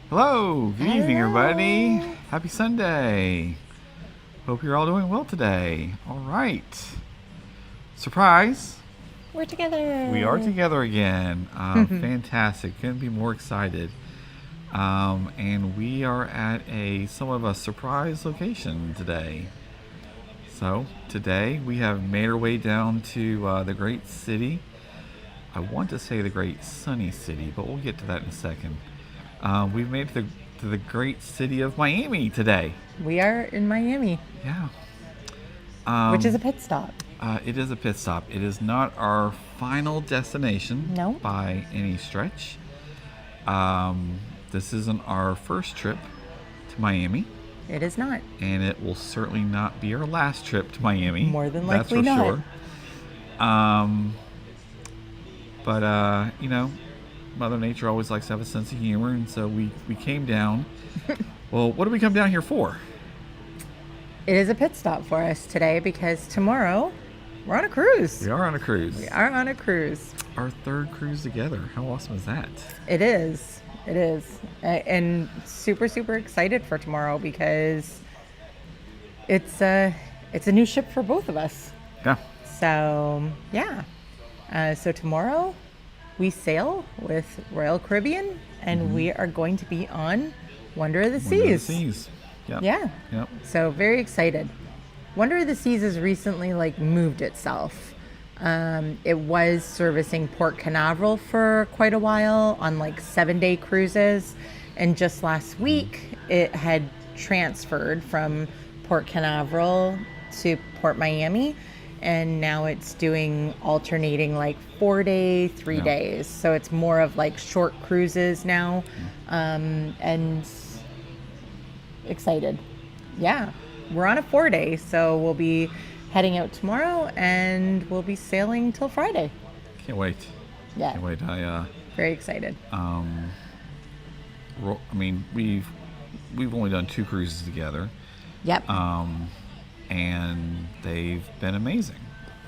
Hello, good evening, everybody. Happy Sunday. Hope you're all doing well today. All right. Surprise, We're together. we are together again. Fantastic. Couldn't be more excited. And we are at a somewhat of a surprise location today. So, today we have made our way down to the great city. I want to say the great sunny city, but we'll get to that in a second. We've made it to the great city of Miami today. We are in Miami, Yeah. which is a pit stop. It is a pit stop. It is not our final destination No. by any stretch. This isn't our first trip to Miami, It is not. and it will certainly not be our last trip to Miami. More than that's likely for not. sure. But Mother Nature always likes to have a sense of humor, and so we came down. Well, what did we come down here for? It is a pit stop for us today because tomorrow we're on a cruise. We are on a cruise. We are on a cruise. Our third cruise together. How awesome is that? It is. It is. And super, super excited for tomorrow because it's a new ship for both of us. Yeah. So, yeah. So tomorrow we sail with Royal Caribbean and we are going to be on Wonder of the Wonder of the Seas. Seas. Yep. Yeah. Yep. So very excited. Wonder of the Seas has recently moved itself. It was servicing Port Canaveral for quite a while on 7-day cruises, and just last week it had transferred from Port Canaveral to Port Miami, and now it's doing alternating 4-day, 3 Yeah. days. So it's more of short cruises now, and excited. Yeah, we're on a 4-day, so we'll be heading out tomorrow and we'll be sailing till Friday. Can't wait. Yeah, Can't wait. very excited. We've only done 2 cruises together, Yep. and they've been amazing.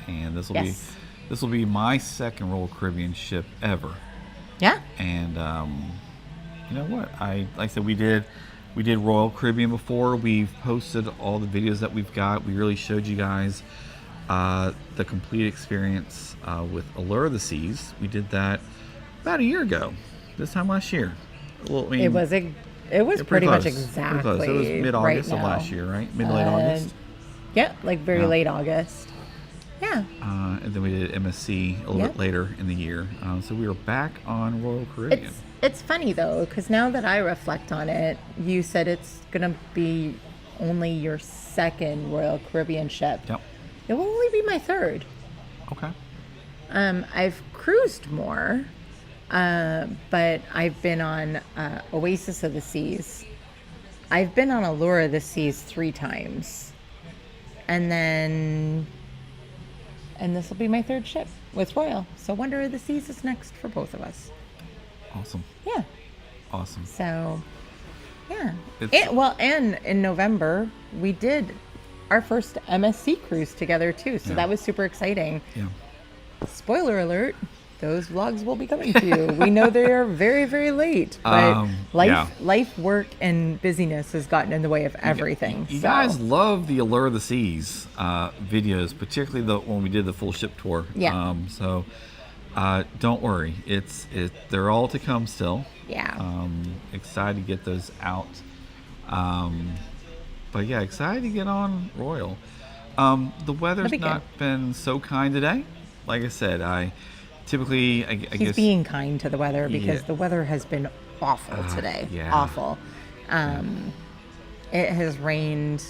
And Yes. this will be my second Royal Caribbean ship ever. Yeah. And you know what? Like I said, we did Royal Caribbean before. We've posted all the videos that we've got. We really showed you guys the complete experience with Allure of the Seas. We did that about a year ago, this time last year. Well, I mean, It was yeah, pretty much close. exactly Pretty close. It was mid-August right of last last year, right? Mid-late August. Yeah, very Yeah. late August. Yeah. And then we did MSC a little Yep. bit later in the year. So we were back on Royal Caribbean. It's funny though, because now that I reflect on it, you said it's gonna be only your second Royal Caribbean ship. Yep. It will only be my third. Okay. I've cruised more, but I've been on Oasis of the Seas. I've been on Allure of the Seas 3 times. And this will be my third ship with Royal. So Wonder of the Seas is next for both of us. Awesome. Yeah. Awesome. So, yeah. It's- And in November, we did our first MSC cruise together too. So Yeah. that was super exciting. Yeah. Spoiler alert, those vlogs will be coming to you. We know they are very, very late, but yeah. life, work, and busyness has gotten in the way of everything. You so. guys love the Allure of the Seas videos, particularly when we did the full ship tour. Yeah. So don't worry, they're all to come still. Yeah. Excited to get those out. But yeah, excited to get on Royal. The weather's That'd be not been so kind today. Like I said, I He's guess being kind to the weather because Yeah. the weather has been awful today. yeah. Awful. It has rained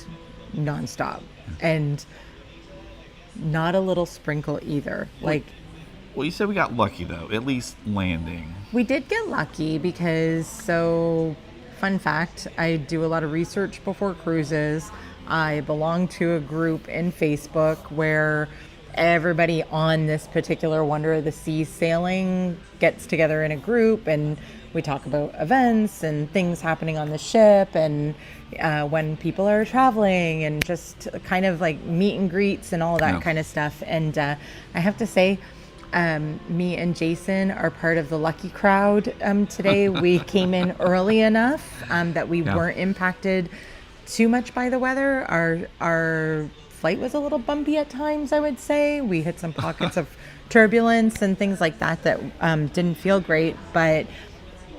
nonstop and not a little sprinkle either. Well, you said we got lucky though, at least landing. We did get lucky because, fun fact, I do a lot of research before cruises. I belong to a group in Facebook where everybody on this particular Wonder of the Seas sailing gets together in a group and we talk about events and things happening on the ship and when people are traveling and just kind of meet and greets and all that Yeah. kind of stuff. And I have to say, Me and Jason are part of the lucky crowd today. We came in early enough that we Yeah. weren't impacted too much by the weather. Our flight was a little bumpy at times, I would say. We hit some pockets of turbulence and things like that didn't feel great, but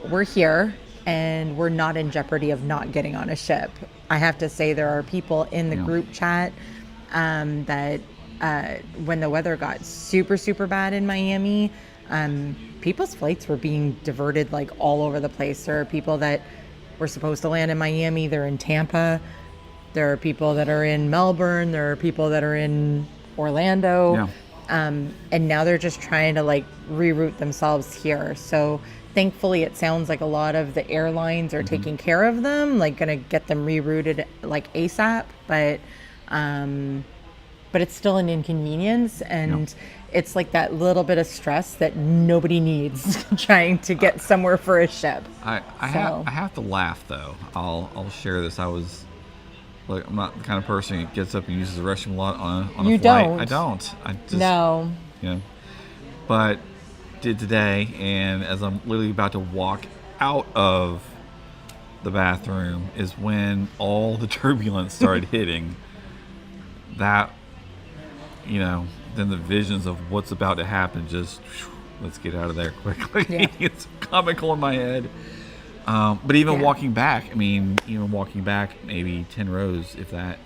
we're here and we're not in jeopardy of not getting on a ship. I have to say there are people in the Yeah. group chat that when the weather got super, super bad in Miami, people's flights were being diverted like all over the place. There are people that were supposed to land in Miami, they're in Tampa. There are people that are in Melbourne. There are people that are in Orlando. Yeah. And now they're just trying to like reroute themselves here. So thankfully it sounds like a lot of the airlines are taking care of them, like gonna get them rerouted like ASAP, but it's still an inconvenience, and it's like that little bit of stress that nobody needs trying to get somewhere for a ship. I So- have to laugh though. I'll share this. I'm not the kind of person who gets up and uses the restroom a lot on a You flight. don't? I don't. I just No. you know, but did today, and as I'm literally about to walk out of the bathroom is when all the turbulence started hitting. That, then the visions of what's about to happen just, let's get out of there quickly. Yeah. It's comical in my head. But even Yeah. walking back, maybe 10 rows, if that,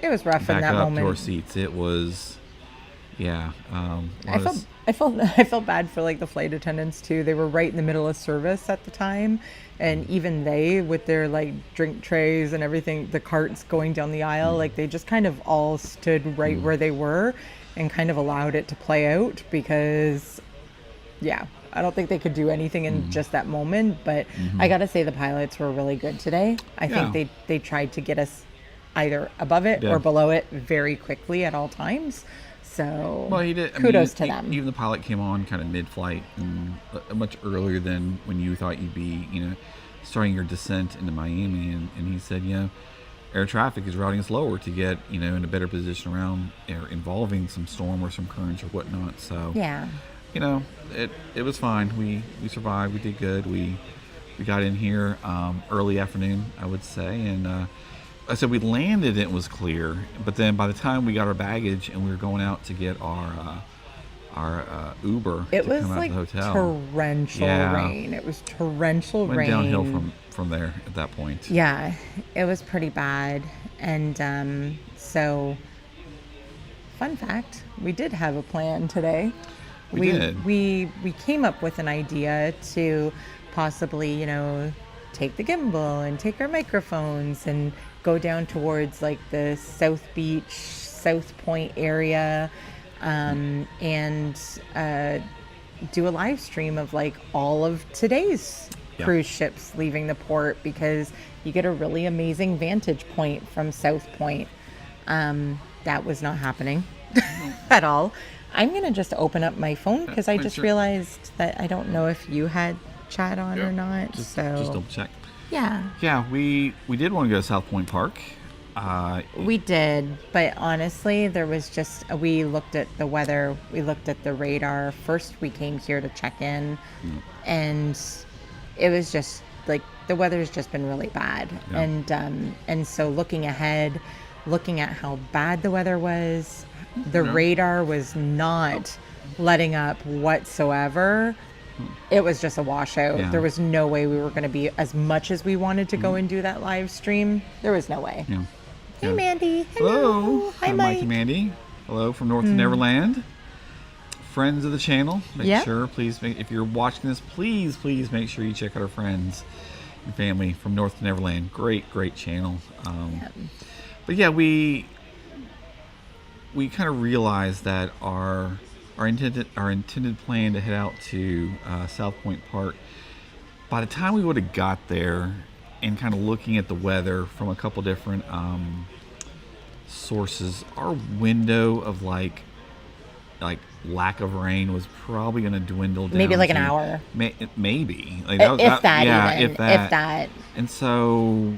It was rough in back that up to our moment. seats, it was, I felt bad for like the flight attendants too. They were right in the middle of service at the time, and even they, with their like drink trays and everything, the carts going down the aisle, like they just kind of all stood right where they were and kind of allowed it to play out because, I don't think they could do anything in just that moment. But I gotta say the pilots were really good today. I Yeah. think they tried to get us either above it Yeah. or below it very quickly at all times. So Well, he did. kudos to them. Even the pilot came on kind of mid-flight and much earlier than when you thought you'd be, starting your descent into Miami. And he said, air traffic is routing us lower to get, in a better position around or involving some storm or some currents or whatnot. So, Yeah. it was fine. We survived. We did good. We got in here early afternoon, I would say, and I said we landed and it was clear, but then by the time we got our baggage and we were going out to get our Uber It to was come out like to the hotel, torrential Yeah. rain. It was torrential went rain. downhill from there at that point. Yeah, it was pretty bad. And so, fun fact, we did have a plan today. We did. We came up with an idea to possibly, take the gimbal and take our microphones and go down towards like the South Beach, South Point area, and do a live stream of like all of today's Yeah. cruise ships leaving the port, because you get a really amazing vantage point from South Point. That was not happening at all. I'm going to just open up my phone because I just sure. realized that I don't know if you had chat on or not. Just So double check. yeah, Yeah, we did want to go to South Point Park. we did. But honestly, there was just, we looked at the weather, we looked at the radar. First, we came here to check in, and it was just like the weather's just been really bad. Yeah. And so looking ahead, looking at how bad the weather was, the radar was not letting up whatsoever. It was just a washout. Yeah. There was no way we were going to be, as much as we wanted to go and do that live stream, there was no way. Yeah. Hey, Yeah. Mandy. Hello. Hi, I'm Mike. Mike and Mandy. Hello from North Neverland. Friends of the channel. Make Yeah. sure, please, if you're watching this, please make sure you check out our friends and family from North Neverland. Great channel. But yeah, we kind of realized that our intended plan to head out to South Point Park, by the time we would have got there and kind of looking at the weather from a couple different sources, our window of like lack of rain was probably going to dwindle down Maybe like an to hour. Maybe like If that, yeah, even. if that. If that. And so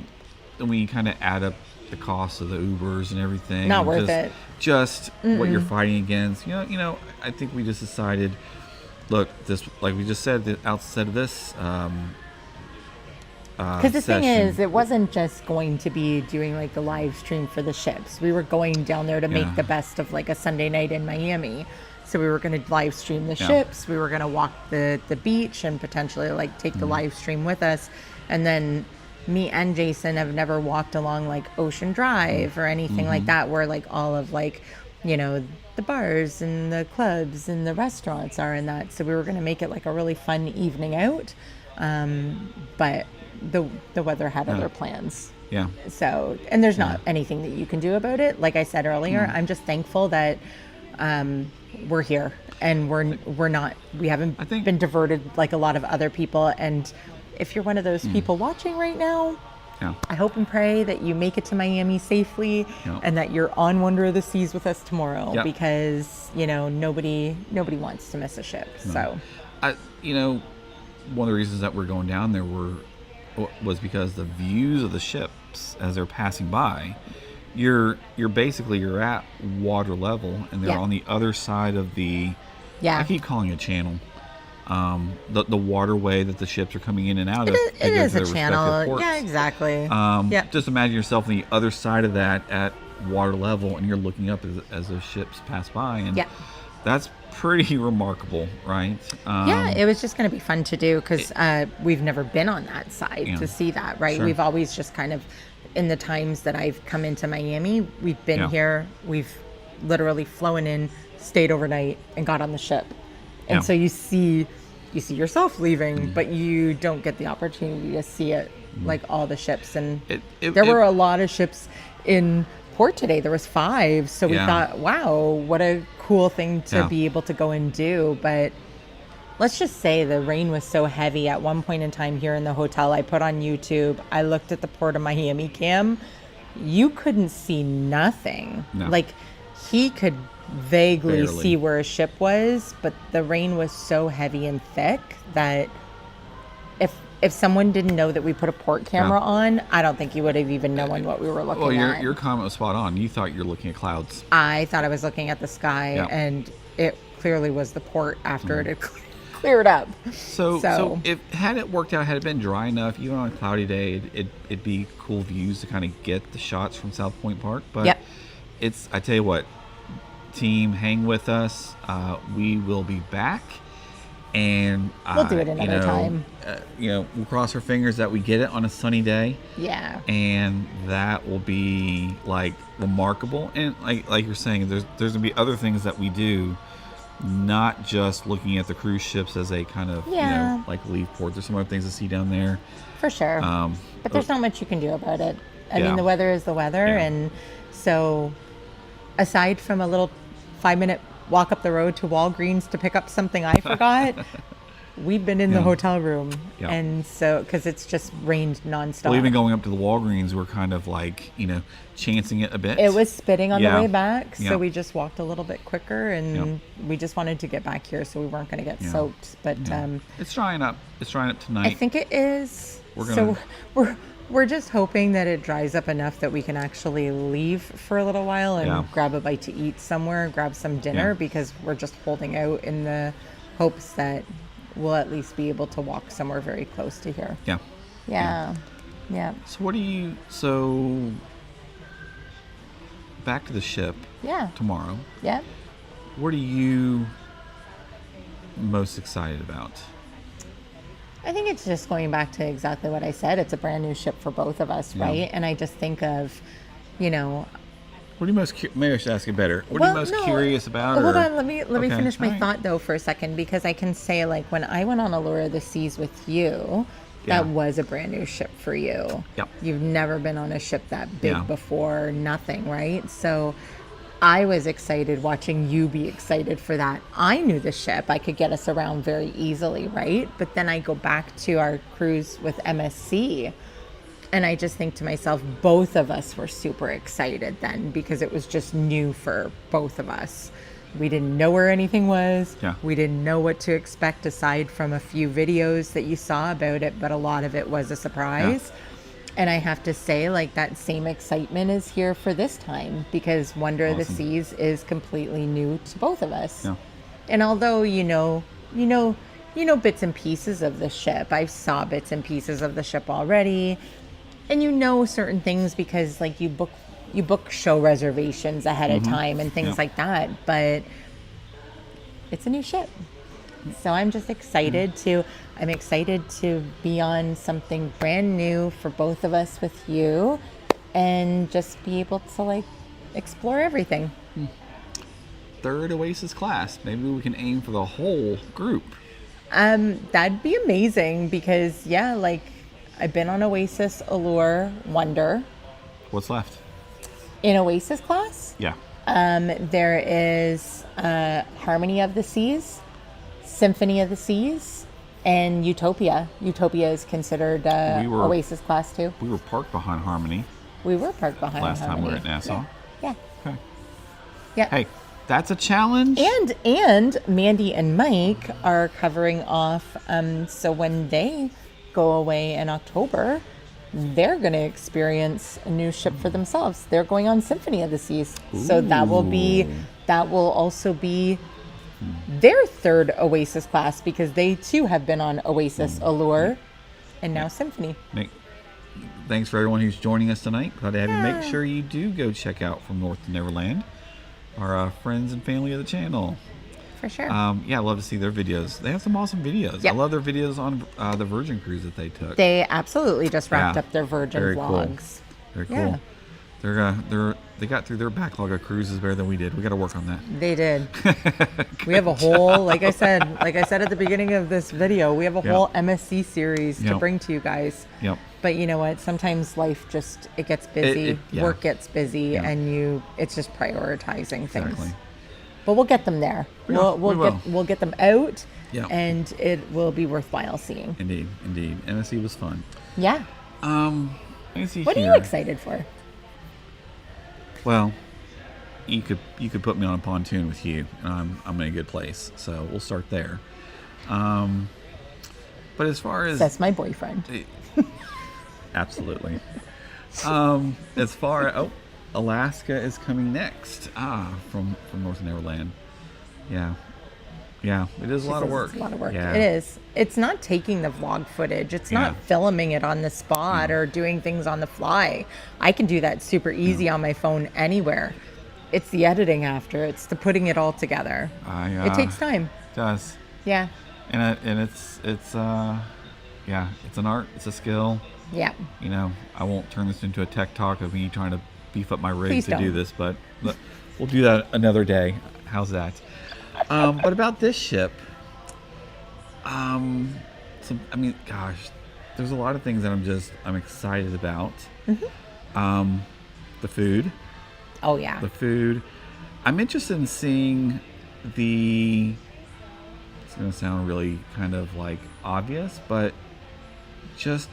then we kind of add up the cost of the Ubers and everything. Not and worth it. Just what you're fighting against. I think we just decided, look, this, like we just said, the outset of this Because the thing session. is, it wasn't just going to be doing like the live stream for the ships. We were going down there to make Yeah. the best of like a Sunday night in Miami. So we were going to live stream the Yeah. ships. We were going to walk the beach and potentially like take the live stream with us. And then me and Jason have never walked along like Ocean Drive or anything like that, where like all of like, the bars and the clubs and the restaurants are in that. So we were going to make it like a really fun evening out. But the weather had other plans. Yeah. So, and there's not anything that you can do about it. Like I said earlier, I'm just thankful that we're here and we haven't I think- been diverted like a lot of other people. And if you're one of those people watching right now, Yeah. I hope and pray that you make it to Miami safely Yeah. and that you're on Wonder of the Seas with us tomorrow, Yeah. because, nobody wants to miss a ship. So, One of the reasons that we're going down there was because the views of the ships as they're passing by, you're at water level, and they're Yeah. on the other side of the, yeah. I keep calling it a channel, the waterway that the ships are coming in and out of. It to go is to a their channel. respective ports. Yeah, exactly. Yeah. Just imagine yourself on the other side of that at water level, and you're looking up as those ships pass by, and Yeah. that's pretty remarkable, right? Yeah, it was just going to be fun to do because we've never been on that side Yeah. to see that, right? Sure. We've always just kind of, in the times that I've come into Miami, we've been Yeah. here, we've literally flown in, stayed overnight, and got on the ship. And Yeah. so you see yourself leaving, but you don't get the opportunity to see it like all the ships. And there were a lot of ships in port today. There was 5, so we Yeah. thought, wow, what a cool thing to Yeah. be able to go and do. But let's just say the rain was so heavy at one point in time here in the hotel. I put on YouTube, I looked at the Port of Miami cam. You couldn't see nothing. No. Like he could vaguely Barely. see where a ship was, but the rain was so heavy and thick that if someone didn't know that we put a port camera on, I don't think you would have even known what we were looking Well, at. your comment was spot on. You thought you were looking at clouds. I thought I was looking at the sky, Yeah. and it clearly was the port after it had cleared up. So if had it worked out, had it been dry enough, even on a cloudy day, it'd be cool views to kind of get the shots from South Point Park. But Yep. I tell you what, team, hang with us. We will be back, and We'll do it another time. We'll cross our fingers that we get it on a sunny day. Yeah. And that will be like remarkable. And like you're saying, there's gonna be other things that we do, not just looking at the cruise ships as a kind of Yeah. like leave port. There's some other things to see down there. For sure. Um, But there's not much you can do about it. I Yeah. mean, the weather is the weather. Yeah. And so, aside from a little 5-minute walk up the road to Walgreens to pick up something I forgot, we've been in the Yeah. hotel room. Yeah. And so, because it's just rained nonstop. Well, even going up to the Walgreens, we're kind of like chancing it a bit. It was spitting on Yeah. the way back, so Yeah. we just walked a little bit quicker, and we just wanted to get back here so we weren't going to get soaked. But Yeah. It's drying up. It's drying up tonight. I think it is. We're So we're just hoping that it dries up enough that we can actually leave for a little while and Yeah. grab a bite to eat somewhere, grab some dinner, Yeah. because we're just holding out in the hopes that we'll at least be able to walk somewhere very close to here. Yeah. Yeah. Yeah. So back to the ship Yeah. tomorrow. Yeah. What are you most excited about? I think it's just going back to exactly what I said. It's a brand new ship for both of us, Yeah. right? And I just think of, What are you most maybe I should ask it better. What are you most curious about? Hold or- on, let me Okay, finish my all right. thought though for a second, because I can say, like, when I went on Allure of the Seas with you, Yeah. that was a brand new ship for you. Yep. You've never been on a ship that big Yeah. before, nothing, right? So I was excited watching you be excited for that. I knew the ship. I could get us around very easily, right? But then I go back to our cruise with MSC, and I just think to myself, both of us were super excited then, because it was just new for both of us. We didn't know where anything was. Yeah. We didn't know what to expect aside from a few videos that you saw about it, but a lot of it was a surprise. And I have to say, like, that same excitement is here for this time because Wonder of the Awesome. Seas is completely new to both of us. Yeah. And although you know bits and pieces of the ship, I saw bits and pieces of the ship already, and you know certain things because like you book show reservations ahead of time and things Yep. like that. But it's a new ship. So I'm just excited I'm excited to be on something brand new for both of us with you and just be able to like explore everything. Third Oasis class. Maybe we can aim for the whole group. That'd be amazing because yeah, like I've been on Oasis, Allure, Wonder. What's left? In Oasis class, Yeah. there is Harmony of the Seas, Symphony of the Seas, and Utopia. Utopia is considered We were- Oasis class too. We were parked behind Harmony We were parked behind last time we were at Harmony. Nassau. Yeah. Okay. Yeah. Hey, that's a challenge. And Mandy and Mike are covering off. So when they go away in October, they're going to experience a new ship for themselves. They're going on Symphony of the Seas. So that will also be their third Oasis class because they too have been on Oasis, Allure, and now Symphony. Thanks for everyone who's joining us tonight. Glad to have you. Make sure you do go check out From North to Neverland, our friends and family of the channel. For sure. Yeah, I love to see their videos. They have some awesome videos. Yep. I love their videos on the Virgin cruise that they took. They absolutely just wrapped Yeah, up their Virgin very cool. vlogs. Very cool. Yeah. They got through their backlog of cruises better than we did. We got to work on that. They did. We have a whole, like I said at the beginning of this video, we have a Yep. whole MSC series to Yep. bring to you guys. Yep. But you know what? Sometimes life just it gets busy, yeah. work gets busy, Yeah. and it's just prioritizing things. Exactly. But we'll get them there. Yeah, We'll we get will. we'll get them out, Yeah. and it will be worthwhile seeing. Indeed. MSC was fun. Yeah. Let me see What are here. you excited for? Well, you could put me on a pontoon with you, and I'm in a good place. So we'll start there. But as far as That's my boyfriend. absolutely, as far Alaska is coming next. From North Neverland. Yeah, it is a lot of work. It's a lot of work. Yeah. It is. It's not taking the vlog footage. It's not Yeah. filming it on the spot or doing things on the fly. I can do that super easy on my phone anywhere. It's the editing after. It's the putting it all together. It takes time. It does. Yeah. And it's yeah, it's an art. It's a skill. Yeah. You know, I won't turn this into a tech talk of me trying to beef up my rig Please to do don't. this, but we'll do that another day. How's that? But about this ship, gosh, there's a lot of things that I'm excited about. The food. Oh yeah. The food. I'm interested in seeing the. It's going to sound really kind of like obvious, but just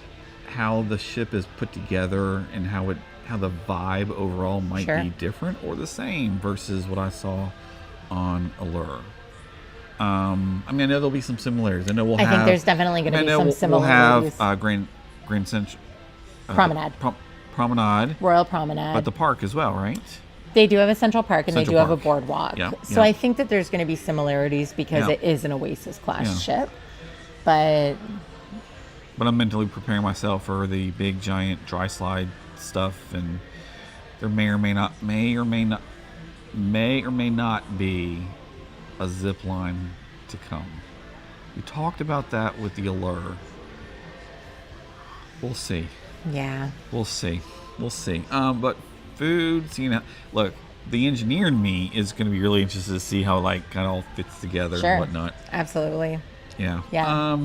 how the ship is put together and how the vibe overall might Sure. be different or the same versus what I saw on Allure. I know there'll be some similarities. I know we'll I have. think there's definitely going to be some We'll similarities. have Grand Central Promenade. Promenade, Royal Promenade. but the park as well, right? They do have a Central Park and they Central do have a Park. boardwalk. Yeah, So yeah. I think that there's going to be similarities because Yeah. it is an Oasis class Yeah. ship. But But I'm mentally preparing myself for the big giant dry slide stuff, and there may or may not be a zip line to come. We talked about that with the Allure. We'll see. yeah. We'll see. But foods, look, the engineer in me is going to be really interested to see how like kind of all fits together Sure. and whatnot. Absolutely. Yeah. Yeah.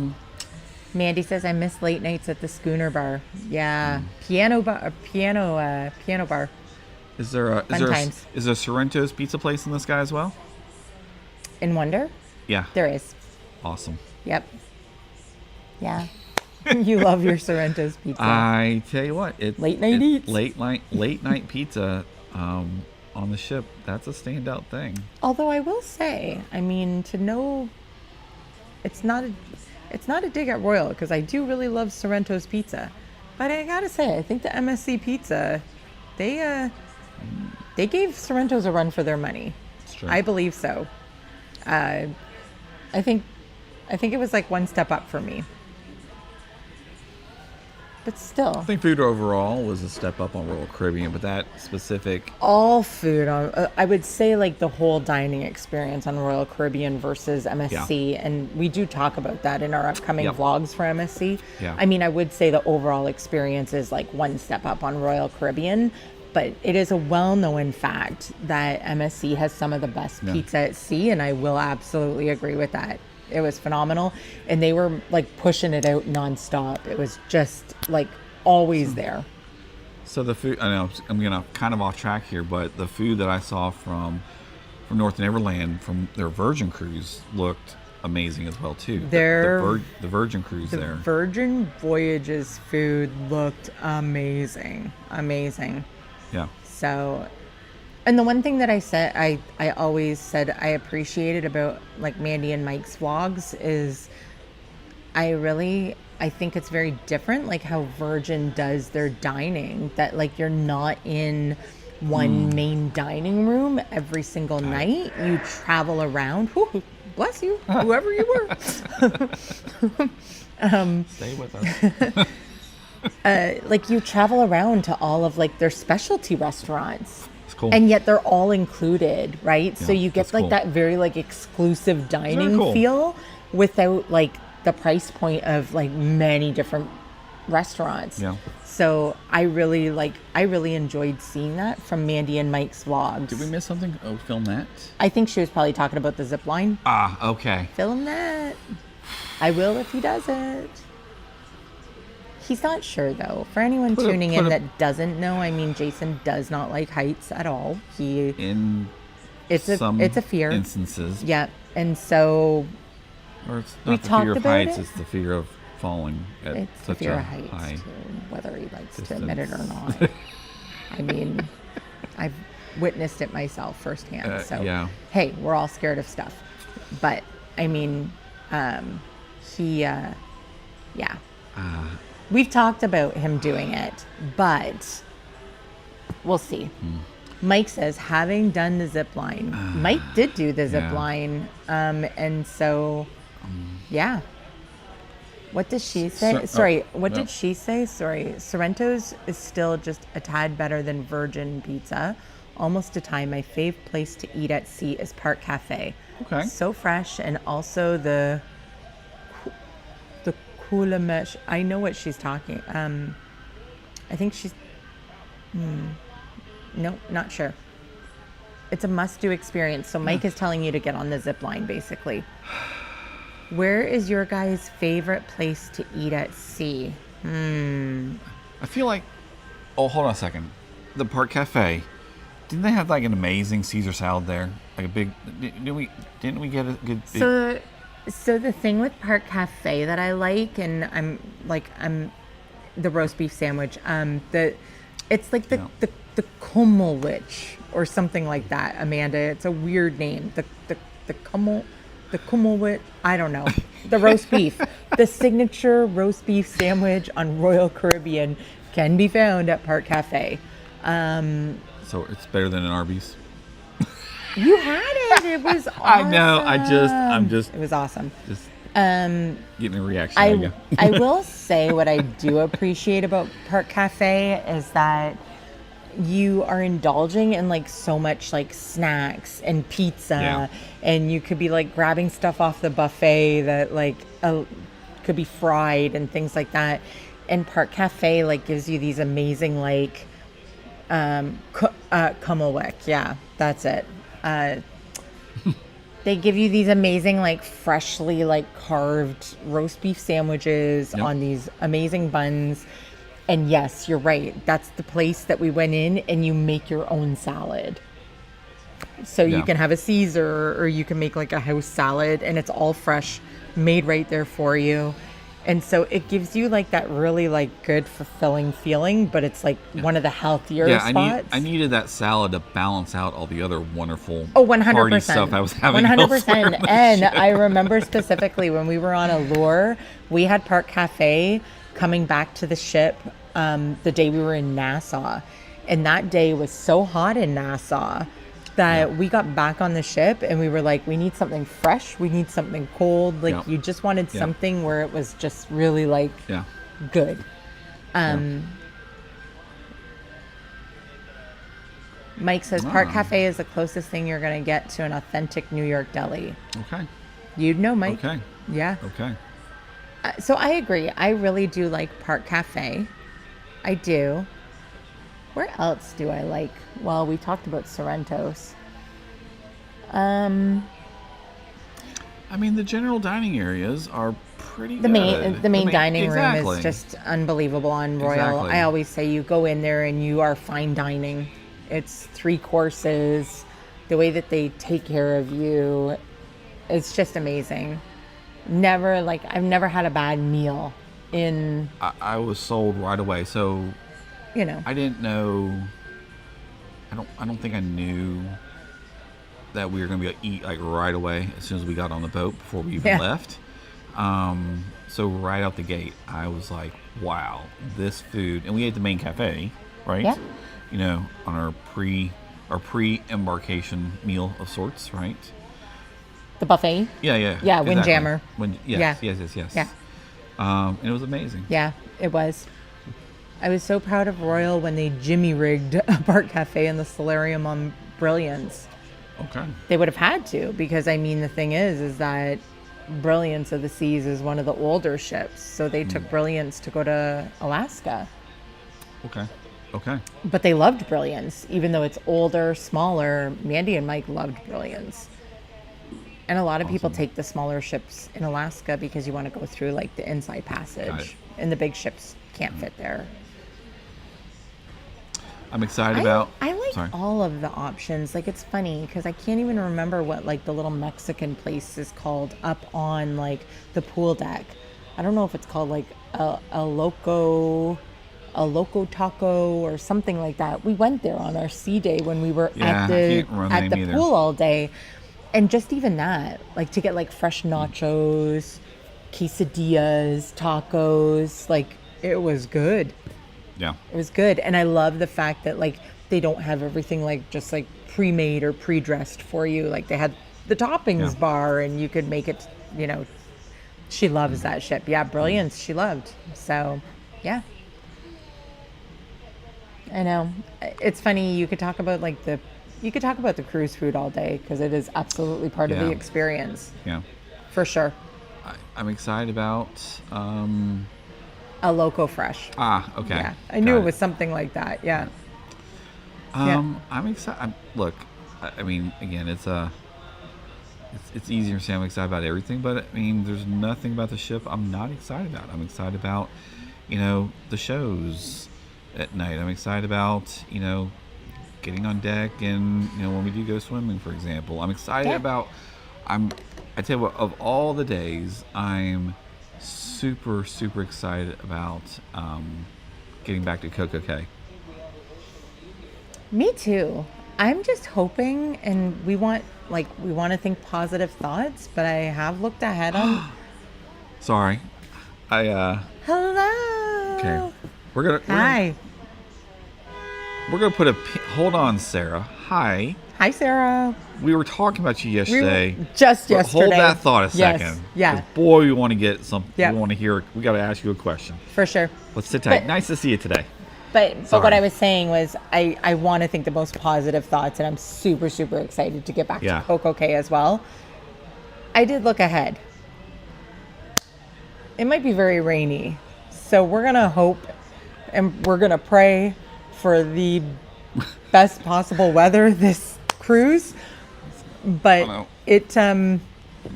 Mandy says I miss late nights at the Schooner Bar. Yeah. Piano bar. Is there Fun times. Sorrento's pizza place in this guy as well? In Wonder? Yeah. There is. Awesome. Yep. Yeah. You love your Sorrento's pizza. I tell you what, Late night eats. late night pizza on the ship. That's a standout thing. Although I will say, I mean, to know, it's not a dig at Royal because I do really love Sorrento's pizza, But I gotta say, I think the MSC pizza, they gave Sorrento's a run for their money. It's true. I believe so. I think it was like one step up for me. But still, I think food overall was a step up on Royal Caribbean, but that specific, all food on, I would say like the whole dining experience on Royal Caribbean versus MSC. And we do talk about that in our upcoming Yep. vlogs for MSC. Yeah. I mean, I would say the overall experience is like one step up on Royal Caribbean, but it is a well-known fact that MSC has some of the best Yeah. pizza at sea, and I will absolutely agree with that. It was phenomenal, and they were like pushing it out nonstop. It was just like always there. so the food, I know I'm gonna kind of off track here, but the food that I saw from North Neverland from their Virgin cruise looked amazing as well too. The Virgin cruise there. Virgin Voyages food looked amazing. Yeah. So, and the one thing that I always said I appreciated about like Mandy and Mike's vlogs is I think it's very different, like how Virgin does their dining, that like you're not in one main dining room every single night. You travel around. Whew, bless you, whoever you were. Stay with us. Like you travel around to all of like their specialty restaurants. It's cool. And yet they're all included, right? So Yeah, you get that's like cool. that very like exclusive dining cool. feel without like the price point of like many different restaurants. Yeah. So I really enjoyed seeing that from Mandy and Mike's vlogs. Did we miss something? Oh, film that. I think she was probably talking about the zip line. Ah, okay. Film that. I will if he does it. He's not sure though. For anyone Put a- tuning put in a- that doesn't know, I mean Jason does not like heights at all. In It's some a fear. instances, Yeah. And so or it's We not the fear talked of about heights; it. it's the fear of falling at it's the such fear a of heights high. too, whether he likes to distance. admit it or not. I mean, I've witnessed it myself firsthand. So yeah. hey, we're all scared of stuff. But I mean, yeah. We've talked about him doing it, but we'll see. Mike says, having done the zip line, Mike did do the zip Yeah. line. And so, yeah. What does she say? What did she say? Sorrento's is still just a tad better than Virgin Pizza. Almost a tie. My fave place to eat at sea is Park Cafe. Okay. So fresh, and also the Coulamesh. I know what she's talking. I think she's. No, not sure. It's a must-do experience. So Mike is telling you to get on the zip line, basically. Where is your guys' favorite place to eat at sea? I feel like. Oh, hold on a second. The Park Cafe. Didn't they have like an amazing Caesar salad there? Like a big. Didn't we get a good? Big, So the thing with Park Cafe that I like, and I'm the roast beef sandwich. It's like the Kummelwich or something like that, Amanda. It's a weird name. The Kummelwich. I don't know. The roast beef. The signature roast beef sandwich on Royal Caribbean can be found at Park Cafe. so it's better than an Arby's. You had it. It was awesome. I know. I'm just It was awesome. getting a reaction. There you go. I will say what I do appreciate about Park Cafe is that you are indulging in like so much like snacks and pizza, Yeah. and you could be like grabbing stuff off the buffet that like could be fried and things like that. And Park Cafe like gives you these amazing like Kummelwick. Yeah, that's it. They give you these amazing, like freshly like carved roast beef sandwiches Yep. on these amazing buns. And yes, you're right. That's the place that we went in, and you make your own salad. So you Yeah. can have a Caesar, or you can make like a house salad, and it's all fresh, made right there for you. And so it gives you like that really like good, fulfilling feeling, but it's like one of the healthier Yeah, spots. I needed that salad to balance out all the other wonderful Oh, 100%. party stuff I was having 100%. elsewhere on the And ship. I remember specifically when we were on Allure, we had Park Cafe coming back to the ship the day we were in Nassau. And that day was so hot in Nassau that we got back on the ship and we were like, we need something fresh. We need something cold. Like you just wanted something where it was just really like good. Mike says Park Cafe is the closest thing you're going to get to an authentic New York deli. Okay. You'd know, Mike. Okay. Yeah. Okay. So I agree. I really do like Park Cafe. I do. Where else do I like? Well, we talked about Sorrento's. I mean, the general dining areas are pretty The good. main dining room exactly. is just unbelievable on Royal. Exactly. I always say you go in there and you are fine dining. It's 3 courses. The way that they take care of you, it's just amazing. I've never had a bad meal in, I was sold right away. So I didn't know. I don't think I knew that we were going to be able to eat like right away as soon as we got on the boat before we even left. So right out the gate, I was like, wow, this food. And we ate the main cafe, right? Yeah. On our pre-embarkation meal of sorts, right? the buffet. Yeah. Yeah, exactly. Windjammer. Yes. Yeah. And it was amazing. Yeah, it was. I was so proud of Royal when they Jimmy rigged a Park Cafe in the solarium on Brilliance. Okay. They would have had to, because the thing is that Brilliance of the Seas is one of the older ships, so they took Brilliance to go to Alaska. Okay. But they loved Brilliance, even though it's older, smaller. Mandy and Mike loved Brilliance. And a lot of people take the smaller ships in Alaska because you want to go through like the inside passage, and the big ships can't fit there. I'm excited about. I like all of the options. Like, it's funny because I can't even remember what like the little Mexican place is called up on like the pool deck. I don't know if it's called like a loco taco or something like that. We went there on our sea day when we were at the pool all day, and just even that, like to get like fresh nachos, quesadillas, tacos, like it was good. Yeah. It was good. And I love the fact that like they don't have everything like just like pre-made or pre-dressed for you. Like they had the toppings bar and you could make it, she loves that ship. Yeah, Brilliance she loved. So, yeah. I know. It's funny, you could talk about the cruise food all day because it is absolutely part of the experience. Yeah. For sure. I'm excited about A Loco Fresh. Okay. Yeah, I knew it was something like that. Yeah. I'm excited. Look, I mean, again, it's easier to say I'm excited about everything, but I mean, there's nothing about the ship I'm not excited about. I'm excited about, the shows at night. I'm excited about, getting on deck and, when we do go swimming, for example. I'm excited about. I tell you what, of all the days, I'm super excited about getting back to Coco Cay. Me too. I'm just hoping, and we want to think positive thoughts, but I have looked ahead on. Sorry, Hello. Okay, Hi. We're gonna put hold on, Sarah. Hi. Hi, Sarah. We were talking about you yesterday. Yesterday. Hold that thought a second. Yes. Yeah. 'Cause boy, we want to get something. Yeah. We want to hear. We got to ask you a question. For sure. Let's sit tight. But- Nice to see you today. But Sorry. what I was saying was I want to think the most positive thoughts, and I'm super excited to get back to Coco Cay as well. I did look ahead. It might be very rainy, so we're going to hope and we're going to pray for the best possible weather this cruise. But it we're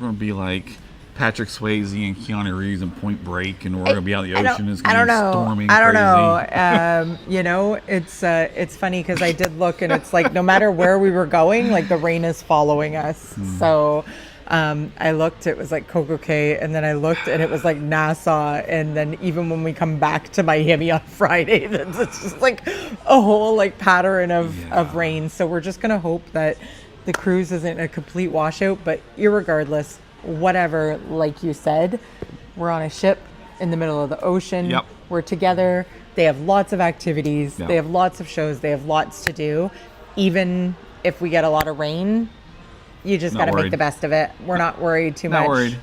gonna be like Patrick Swayze and Keanu Reeves in Point Break, and we're gonna be out in the ocean. It's gonna be storming. I don't know. It's funny because I did look, and it's like no matter where we were going, like the rain is following us. So I looked, it was like Coco Cay, and then I looked, and it was like Nassau, and then even when we come back to Miami on Friday, it's just like a whole like pattern of rain. So we're just gonna hope that the cruise isn't a complete washout, but irregardless, whatever, like you said, we're on a ship in the middle of the ocean. Yep. We're together. They have lots of activities. Yeah. They have lots of shows. They have lots to do. Even if we get a lot of rain, you just Not got to make worried. the best of it. We're not worried too Not much. worried.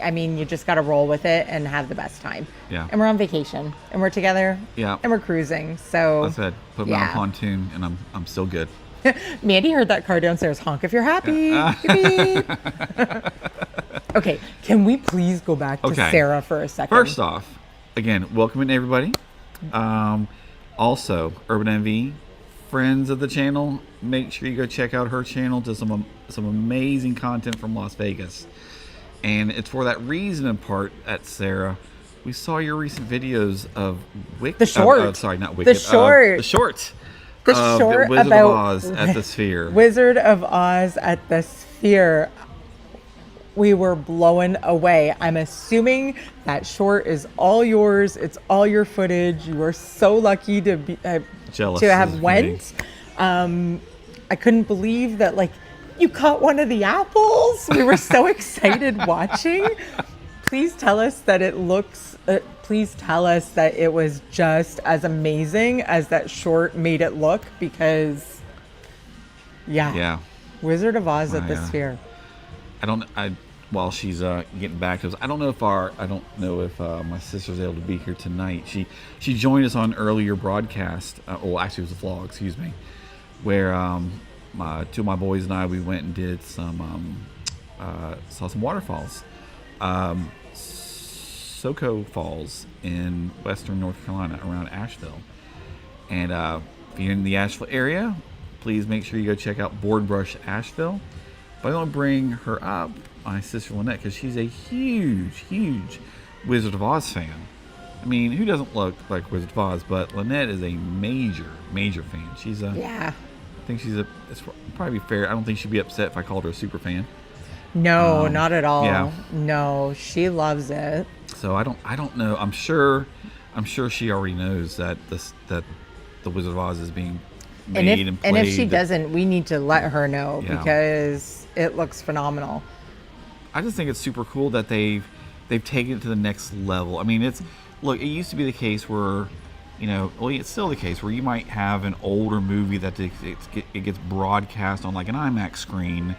I mean, you just got to roll with it and have the best time. Yeah. And we're on vacation and we're together. Yeah. And we're cruising. So I said, put me on yeah. a pontoon, and I'm still good. Mandy heard that car downstairs. Honk if you're happy. Beep, beep. Okay, can we please go back to Okay. Sarah for a second? First off, again, welcoming everybody. Also, Urban MV, friends of the channel, make sure you go check out her channel. Does some amazing content from Las Vegas, and it's for that reason in part at Sarah. We saw your recent videos of The short. sorry, not Wicked. The short. The short. The of short the Wizard about of Oz at the Sphere. Wizard of Oz at the Sphere. We were blown away. I'm assuming that short is all yours. It's all your footage. You were so lucky to be Jealous to is have big. went. I couldn't believe that you caught one of the apples. We were so excited watching. Please tell us that it looks. Please tell us that it was just as amazing as that short made it look, because Yeah. Wizard of Oz at the Yeah. Sphere. While she's getting back to us, I don't know if my sister's able to be here tonight. She joined us on earlier broadcast. Actually, it was a vlog. Excuse me, where two of my boys and I, we went and did saw some waterfalls. Soco Falls in western North Carolina, around Asheville. And if you're in the Asheville area, please make sure you go check out Board Brush Asheville. But I want to bring her up, my sister Lynette, because she's a huge Wizard of Oz fan. I mean, who doesn't look like Wizard of Oz? But Lynette is a major fan. She's a, Yeah. I think it's probably fair. I don't think she'd be upset if I called her a super fan. No, not at all. yeah. No, she loves it. So I don't know. I'm sure she already knows that the Wizard of Oz is being made and played. And if she doesn't, we need to let her know, Yeah. because it looks phenomenal. I just think it's super cool that they've taken it to the next level. I mean, it used to be the case where, it's still the case where you might have an older movie that it gets broadcast on like an IMAX screen,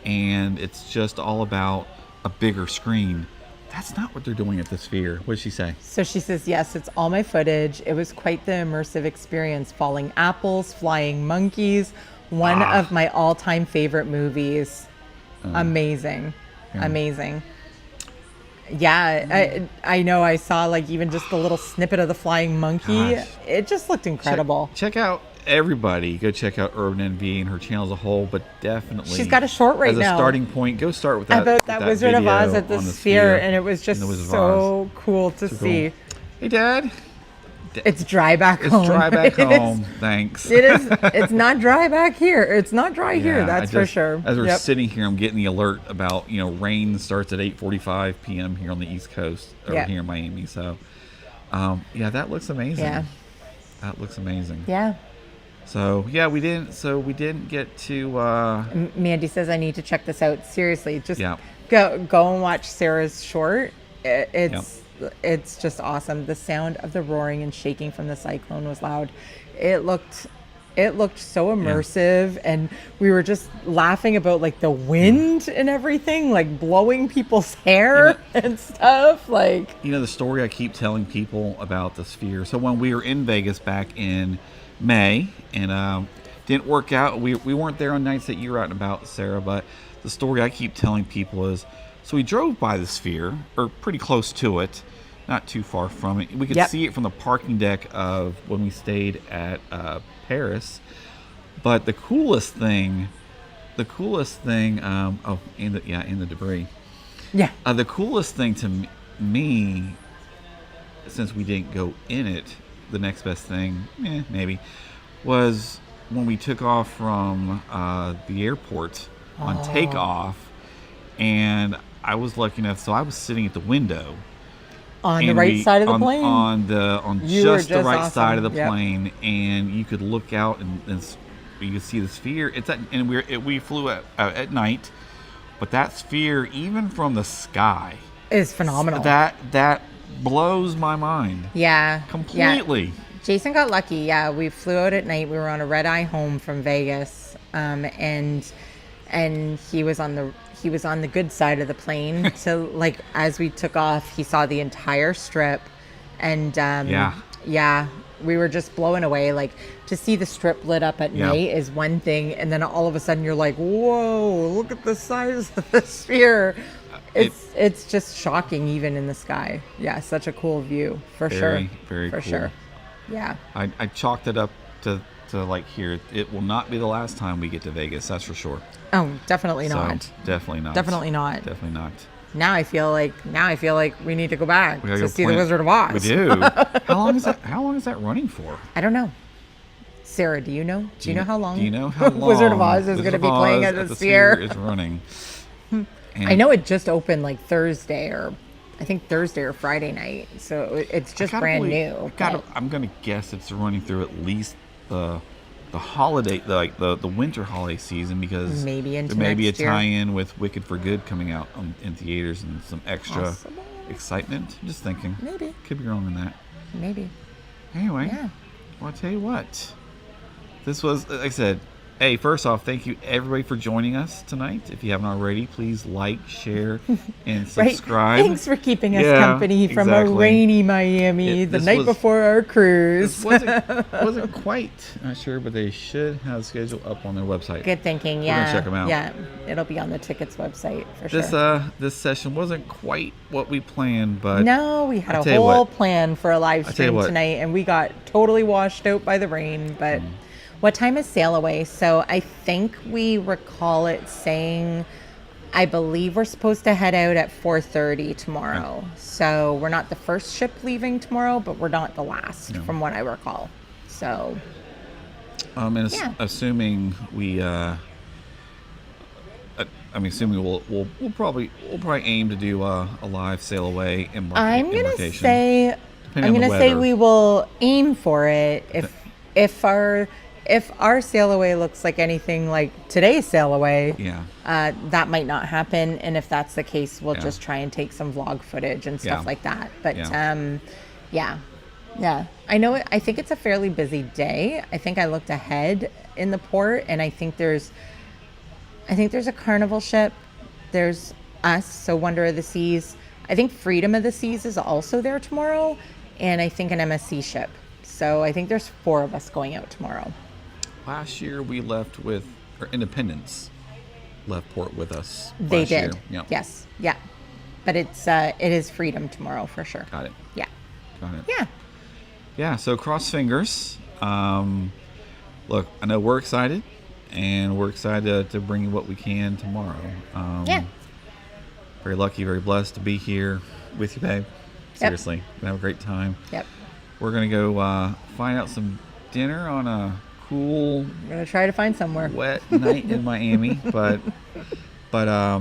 and it's just all about a bigger screen. That's not what they're doing at the Sphere. What did she say? So she says, yes, it's all my footage. It was quite the immersive experience. Falling apples, flying monkeys. One of my all-time favorite movies. Amazing. Yeah. Amazing. Yeah, I know. I saw even just a little snippet of the flying monkey. Gosh. It just looked incredible. Check out everybody. Go check out Urban NV and her channel as a whole, but definitely She's got a short right as now. a starting point. Go start with that About that Wizard of Oz video at the on Sphere, and it was just and the Wizard of so cool to So see. cool. Hey, Dad. It's dry back It's home. dry back It is- home. Thanks. It is. It's not dry back here. It's not dry here. Yeah, That's for sure. As we're Yep. sitting here, I'm getting the alert about rain starts at 8:45 p.m. here on the East Coast, or Yeah. here in Miami. So, that looks amazing. Yeah. That looks amazing. Yeah. So we didn't get to. Mandy says I need to check this out. Seriously, just Yeah. go and watch Sarah's short. It's just awesome. The sound of the roaring and shaking from the cyclone was loud. It looked so immersive, and we were just laughing about the wind and everything, blowing people's hair and stuff. The story I keep telling people about the Sphere. So when we were in Vegas back in May, and didn't work out, we weren't there on nights that you were out and about, Sarah, but the story I keep telling people is, so we drove by the Sphere, or pretty close to it, not too far from it. We could Yep. see it from the parking deck of when we stayed at Paris. But the coolest thing, in the debris. Yeah. The coolest thing to me, since we didn't go in it, the next best thing, maybe, was when we took off from the airport on takeoff, and I was lucky enough, so I was sitting at the window. On the and right side of the plane? On You were just the just right awesome. side of the Yep. plane, and you could look out and you could see the Sphere. We flew at night, but that Sphere, even from the sky, Is phenomenal. that blows my mind. Yeah. Completely. Yeah. Jason got lucky. Yeah, we flew out at night. We were on a red eye home from Vegas, and he was on the good side of the plane. So like as we took off, he saw the entire strip, and yeah, we were just blown away. Like to see the strip lit up at night is one thing, and then all of a sudden you're like, whoa, look at the size of the sphere. It's just shocking even in the sky. Yeah, such a cool view for sure. Very for cool. Sure. Yeah. I chalked it up to like here. It will not be the last time we get to Vegas. That's for sure. Oh, definitely not. Definitely not. Definitely not. Definitely not. Now I feel like we need to go back to see the Wizard of Oz. We do. How long is that running for? I don't know. Sarah, do you know? Do you know how long? Do you know how long Wizard of Oz is going to be playing at the Sphere? Is running. I know it just opened like Thursday or Friday night, so it's just brand new. I'm gonna guess it's running through at least the holiday, the winter holiday season, because maybe there may be a tie-in with Wicked for Good coming out in theaters and some extra excitement. Just thinking. Maybe. Could be wrong in that. Maybe. Anyway. Yeah. Well, I'll tell you what. This was, like I said. Hey, first off, thank you everybody for joining us tonight. If you haven't already, please like, share, and subscribe. Right. Thanks for keeping us company from a rainy Miami the night before our cruise. wasn't quite sure, but they should have the schedule up on their website. Good thinking. We're gonna check them out. Yeah, it'll be on the tickets website for sure. This session wasn't quite what we planned, but no, we had a whole plan for a live stream tonight, and we got totally washed out by the rain, but. What time is sail away? So I think we recall it saying, I believe we're supposed to head out at 4:30 tomorrow. Yeah. So we're not the first ship leaving tomorrow, but we're not the last, from what I recall. So, assuming we, assuming we'll probably aim to do a live sail away. I'm gonna say we will aim for it if our sail away looks like anything like today's sail away, that might not happen. And if that's the case, we'll just try and take some vlog footage and stuff like that. But I know. I think it's a fairly busy day. I think I looked ahead in the port, and I think there's a Carnival ship. There's us, so Wonder of the Seas. I think Freedom of the Seas is also there tomorrow, and I think an MSC ship. So I think there's 4 of us going out tomorrow. Last year we left Independence left port with us. They did. Yep. Yes. Yeah. But it is Freedom tomorrow for sure. Got it. Yeah. Got it. Yeah. Yeah. So cross fingers. Look, I know we're excited, and we're excited to bring you what we can tomorrow. Very lucky, very blessed to be here with you, babe. Seriously, gonna have a great time. Yep. We're gonna go find out some dinner on a cool. We're gonna try to find somewhere. Wet night in Miami, but my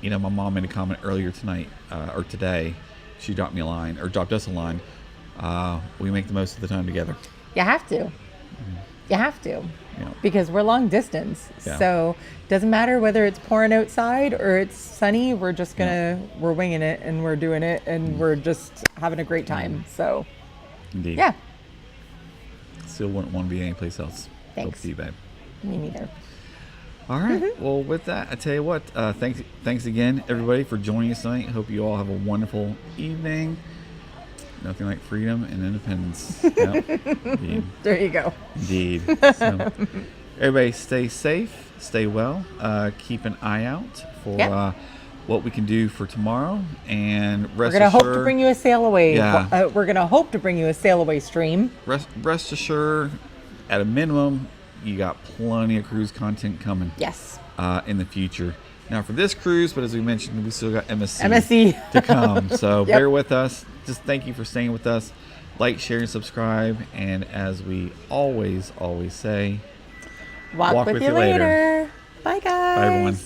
mom made a comment earlier tonight or today. She dropped us a line. We make the most of the time together. You have to. You have to. Yeah. Because we're long distance. Yeah. So it doesn't matter whether it's pouring outside or it's sunny, we're just we're winging it and we're doing it and we're just having a great time. So indeed. Yeah. Still wouldn't want to be anyplace else. Thanks. Hope to you, babe. Me neither. All right. Mm-hmm. Well, with that, I tell you what, thanks again, everybody, for joining us tonight. Hope you all have a wonderful evening. Nothing like freedom and independence. Yep. There you go. Indeed. So, everybody stay safe, stay well, keep an eye out for what we can do for tomorrow, and we're going to hope to bring you a sail away. Yeah. We're going to hope to bring you a sail away stream. Rest assured, at a minimum, you got plenty of cruise content coming. Yes. In the future. Now for this cruise, but as we mentioned, we still got MSC to come. So bear with us. Just thank you for staying with us. Like, share, and subscribe. And as we always say, walk with you later. Bye, guys. Bye, everyone.